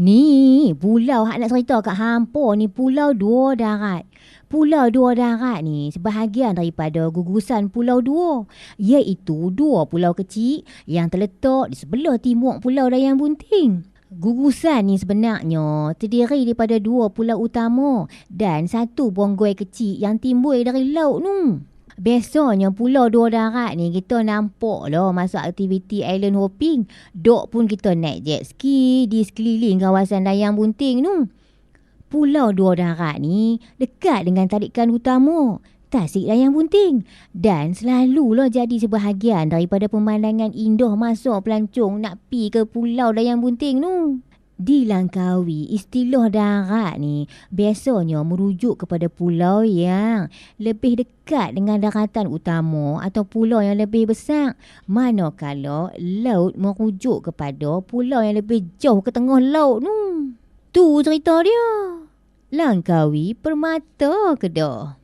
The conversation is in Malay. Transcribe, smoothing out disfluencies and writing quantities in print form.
Ni, pulau hak nak cerita kat hampa ni Pulau Dua Darat. Pulau Dua Darat ni sebahagian daripada gugusan Pulau Dua, iaitu dua pulau kecil yang terletak di sebelah timur Pulau Dayang Bunting. Gugusan ni sebenarnya terdiri daripada dua pulau utama dan satu bonggoi kecil yang timbul dari laut tu. Biasanya Pulau Dua Darat ni kita nampak lah masa aktiviti island hopping. Dok pun kita naik jet ski di sekeliling kawasan Dayang Bunting tu. Pulau Dua Darat ni dekat dengan tarikan utama Tasik Dayang Bunting dan selalulah jadi sebahagian daripada pemandangan indah masa pelancong nak pi ke Pulau Dayang Bunting tu. Di Langkawi, istilah darat ni biasanya merujuk kepada pulau yang lebih dekat dengan daratan utama atau pulau yang lebih besar. Manakala laut merujuk kepada pulau yang lebih jauh ke tengah laut tu. Tu cerita dia. Langkawi Permata Kedah.